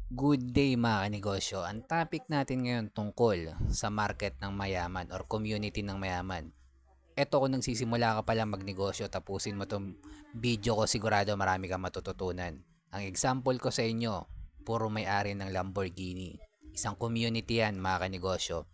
Good day mga kanegosyo. Ang topic natin ngayon tungkol sa market ng mayaman or community ng mayaman. Eto kung nagsisimula ka pa lang magnegosyo, tapusin mo tong video ko, sigurado marami kang matututunan. Ang example ko sa inyo, puro may-ari ng Lamborghini. Isang community yan mga kanegosyo.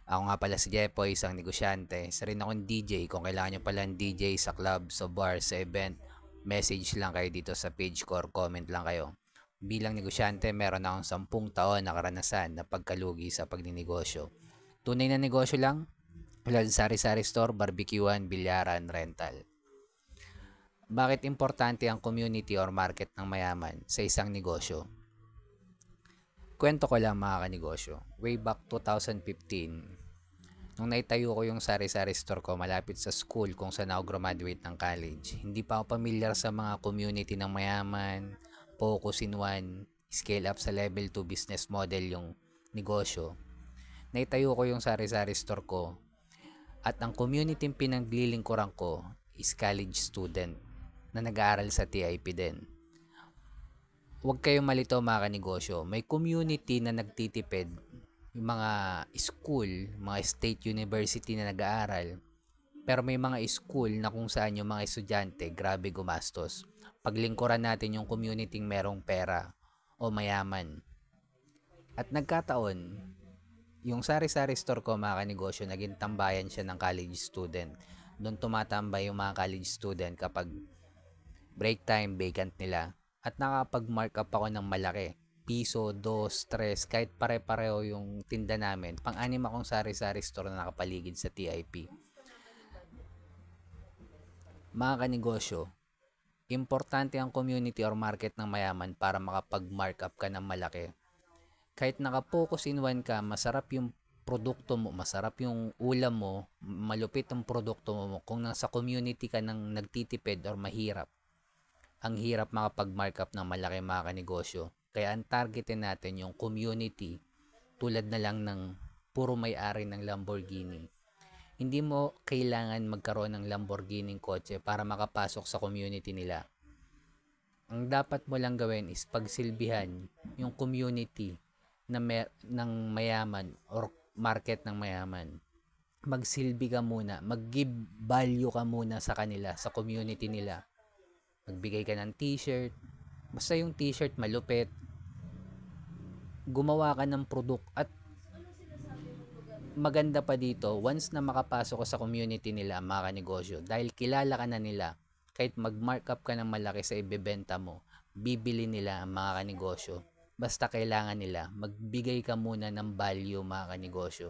Ako nga pala si Jepoy, isang negosyante. Isa rin akong DJ. Kung kailangan nyo pala ng DJ sa club, sa bar, sa event, message lang kayo dito sa page ko or comment lang kayo. Bilang negosyante, meron akong 10 taon na karanasan na pagkalugi sa pagninegosyo. Tunay na negosyo lang, tulad sari-sari store, barbecuean, bilyaran, rental. Bakit importante ang community or market ng mayaman sa isang negosyo? Kwento ko lang mga kanegosyo. Way back 2015, nung naitayo ko yung sari-sari store ko malapit sa school kung saan ako graduate ng college, hindi pa ako pamilyar sa mga community ng mayaman, focus in one, scale up sa level 2 business model yung negosyo. Naitayo ko yung sari-sari store ko at ang community pinaglilingkuran ko is college student na nag-aaral sa TIP din. Huwag kayong malito mga kanegosyo. May community na nagtitipid, yung mga school, mga state university na nag-aaral. Pero may mga school na kung saan yung mga estudyante, grabe gumastos. Paglingkuran natin yung community merong pera o mayaman. At nagkataon, yung sari-sari store ko mga kanegosyo, naging tambayan siya ng college student. Doon tumatambay yung mga college student kapag break time, vacant nila. At nakapag-mark up ako ng malaki. Piso, 2, 3, kahit pare-pareho yung tinda namin. Pang-anim akong sari-sari store na nakapaligid sa TIP. Mga kanegosyo, importante ang community or market ng mayaman para makapag-mark up ka ng malaki. Kahit naka-focus in one ka, masarap yung produkto mo, masarap yung ulam mo, malupit ang produkto mo. Kung nasa community ka nang nagtitipid or mahirap, ang hirap makapag-mark up ng malaki mga kanegosyo. Kaya ang targetin natin yung community, tulad na lang ng puro may-ari ng Lamborghini. Hindi mo kailangan magkaroon ng Lamborghini kotse para makapasok sa community nila. Ang dapat mo lang gawin is pagsilbihan yung community ng mayaman or market ng mayaman. Magsilbi ka muna, mag-give value ka muna sa kanila, sa community nila. Magbigay ka ng t-shirt, basta yung t-shirt malupit, gumawa ka ng product. At maganda pa dito, once na makapasok ka sa community nila mga kanegosyo, dahil kilala ka na nila, kahit mag-markup ka ng malaki sa ibebenta mo, bibili nila ang mga kanegosyo. Basta kailangan nila, magbigay ka muna ng value mga kanegosyo.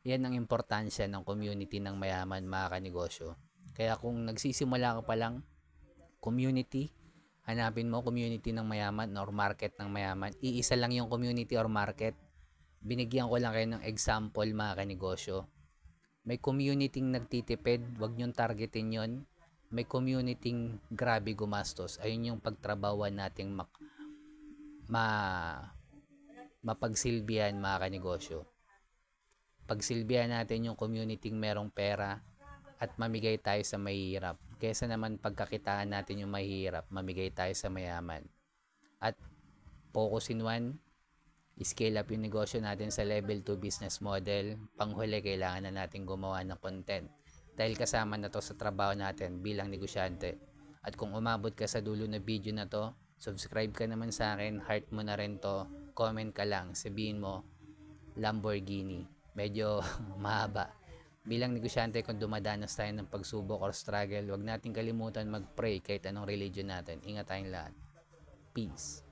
Yan ang importansya ng community ng mayaman mga kanegosyo. Kaya kung nagsisimula ka pa lang, community, hanapin mo community ng mayaman or market ng mayaman. Iisa lang yung community or market. Binigyan ko lang kayo ng example mga kanegosyo. May community nagtitipid, wag nyong targetin yon. May community grabe gumastos. Ayun yung pagtrabawan nating mapagsilbihan mga kanegosyo. Pagsilbihan natin yung community merong pera at mamigay tayo sa mahihirap. Kesa naman pagkakitaan natin yung mahihirap, mamigay tayo sa mayaman. At focus in one, scale up yung negosyo natin sa level 2 business model. Panghuli, kailangan na natin gumawa ng content. Dahil kasama na to sa trabaho natin bilang negosyante. At kung umabot ka sa dulo na video na to, subscribe ka naman sa akin, heart mo na rin to, comment ka lang, sabihin mo, Lamborghini. Medyo mahaba. Bilang negosyante, kung dumadanas tayo ng pagsubok or struggle, huwag natin kalimutan mag-pray kahit anong religion natin. Ingat tayong lahat. Peace.